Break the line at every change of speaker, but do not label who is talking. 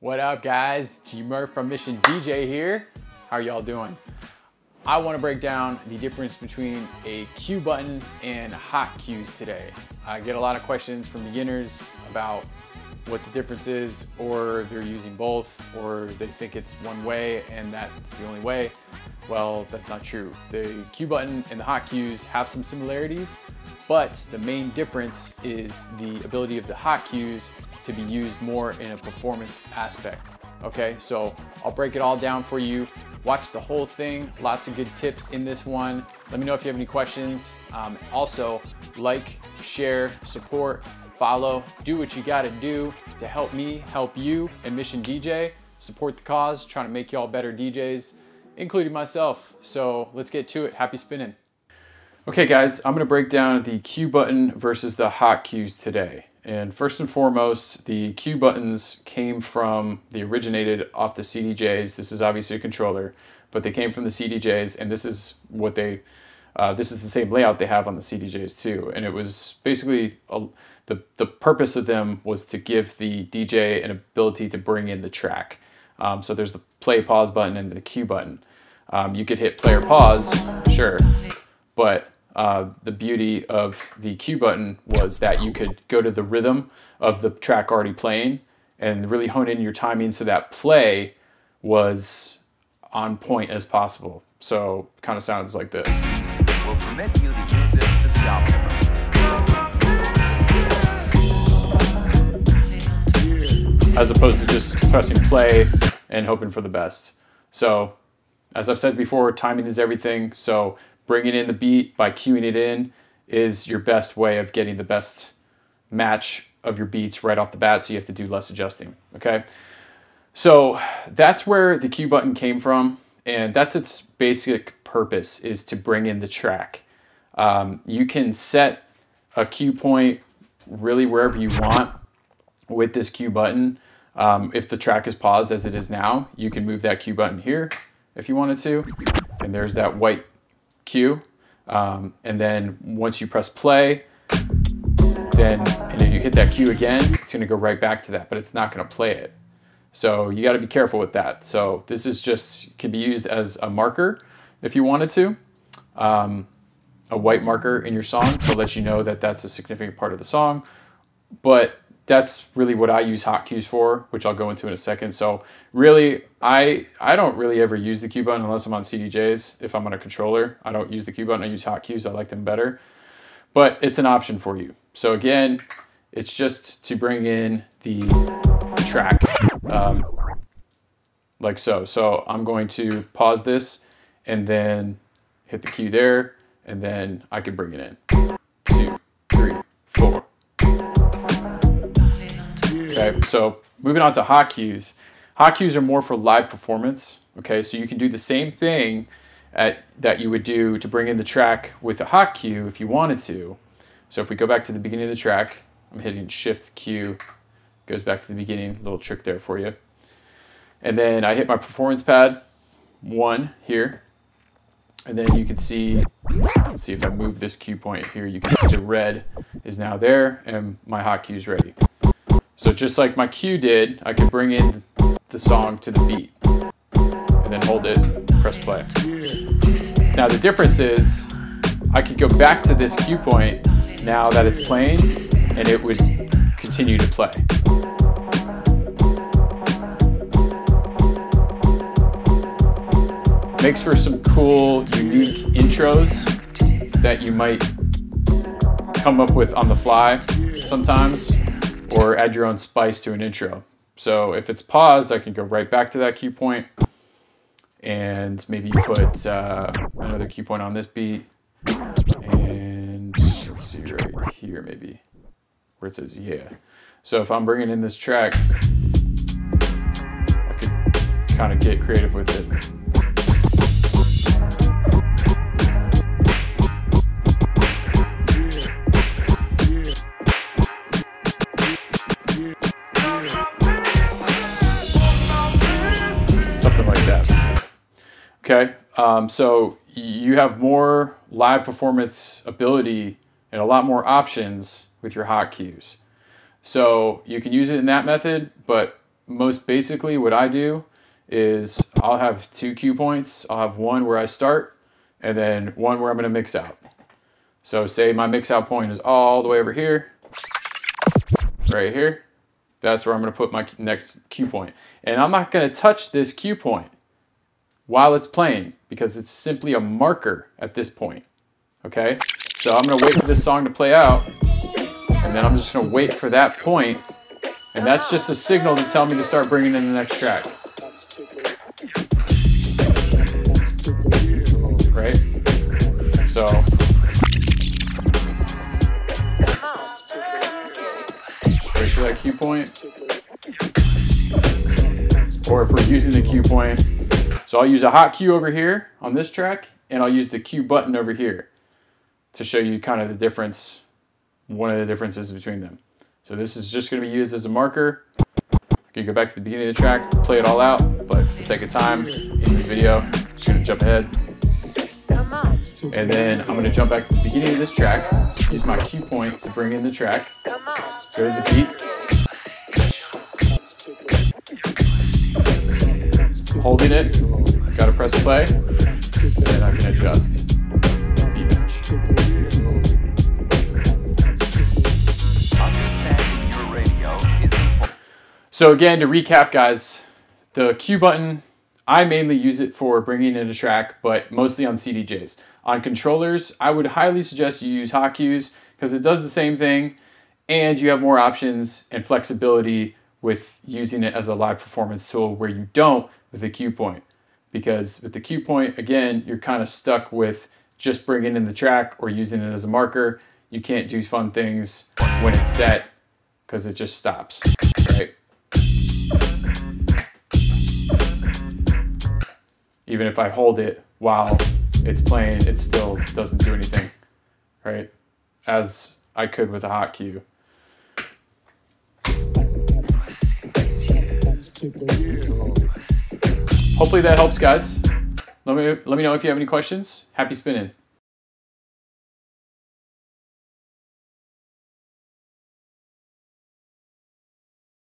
What up, guys? G-Murph from Mission DJ here. How are y'all doing? I want to break down the difference between a cue button and hot cues today. I get a lot of questions from beginners about what the difference is, or they're using both, or they think it's one way and that's the only way. Well, that's not true. The cue button and the hot cues have some similarities, but the main difference is the ability of the hot cues to be used more in a performance aspect. Okay, so I'll break it all down for you. Watch the whole thing, lots of good tips in this one. Let me know if you have any questions. Also, like, share, support, follow, do what you gotta do to help me, help you, and Mission DJ. Support the cause, trying to make y'all better DJs, including myself. So let's get to it, happy spinning. Okay guys, I'm gonna break down the cue button versus the hot cues today. And first and foremost, the cue buttons originated off the CDJs. This is obviously a controller, but they came from the CDJs, and this is what this is the same layout they have on the CDJs too. And it was basically, the purpose of them was to give the DJ an ability to bring in the track. So there's the play pause button and the cue button. You could hit play or pause, sure, but the beauty of the cue button was that you could go to the rhythm of the track already playing and really hone in your timing so that play was on point as possible. So it kind of sounds like this.
Will permit you to use this to the optimum.
As opposed to just pressing play and hoping for the best. So as I've said before, timing is everything. So bringing in the beat by cueing it in is your best way of getting the best match of your beats right off the bat, so you have to do less adjusting, okay? So that's where the cue button came from, and that's its basic purpose, is to bring in the track. You can set a cue point really wherever you want with this cue button. If the track is paused as it is now, you can move that cue button here if you wanted to, and there's that white cue, and then once you press play, then you hit that cue again, it's going to go right back to that, but it's not going to play it. So you got to be careful with that. So this is just, can be used as a marker if you wanted to, a white marker in your song to let you know that that's a significant part of the song. But that's really what I use hot cues for, which I'll go into in a second. So really, I don't really ever use the cue button unless I'm on CDJs. If I'm on a controller, I don't use the cue button, I use hot cues. I like them better, but it's an option for you. So again, it's just to bring in the track like so. So I'm going to pause this and then hit the cue there, and then I can bring it in. 2, 3, 4. Okay, so moving on to hot cues. Hot cues are more for live performance. Okay, so you can do the same thing that you would do to bring in the track with a hot cue if you wanted to. So if we go back to the beginning of the track, I'm hitting Shift Cue, goes back to the beginning, little trick there for you. And then I hit my performance pad 1 here, and then you can see, let's see if I move this cue point here, you can see the red is now there and my hot cue is ready. So just like my cue did, I could bring in the song to the beat and then hold it, press play. Now the difference is I could go back to this cue point now that it's playing, and it would continue to play. Makes for some cool, unique intros that you might come up with on the fly sometimes, or add your own spice to an intro. So if it's paused, I can go right back to that cue point and maybe put another cue point on this beat. And let's see, right here maybe, where it says yeah. So if I'm bringing in this track, I could kind of get creative with it. Okay, so you have more live performance ability and a lot more options with your hot cues. So you can use it in that method, but most basically what I do is I'll have 2 cue points. I'll have one where I start and then one where I'm going to mix out. So say my mix out point is all the way over here, right here. That's where I'm going to put my next cue point. And I'm not going to touch this cue point while it's playing because it's simply a marker at this point. Okay? So I'm going to wait for this song to play out, and then I'm just going to wait for that point, and that's just a signal to tell me to start bringing in the next track. Right? So straight for that cue point. Or if we're using the cue point, so I'll use a hot cue over here on this track, and I'll use the cue button over here to show you kind of the difference, one of the differences between them. So this is just going to be used as a marker. You can go back to the beginning of the track, play it all out, but for the sake of time in this video, I'm just going to jump ahead. And then I'm going to jump back to the beginning of this track, use my cue point to bring in the track, go to the beat, holding it, got to press play, and then I can adjust beat match. So again, to recap, guys, the cue button, I mainly use it for bringing in a track, but mostly on CDJs. On controllers, I would highly suggest you use hot cues because it does the same thing, and you have more options and flexibility with using it as a live performance tool where you don't with the cue point. Because with the cue point, again, you're kind of stuck with just bringing in the track or using it as a marker. You can't do fun things when it's set because it just stops, right? Even if I hold it while it's playing, it still doesn't do anything, right? As I could with a hot cue. Hopefully that helps, guys. Let me know if you have any questions. Happy spinning.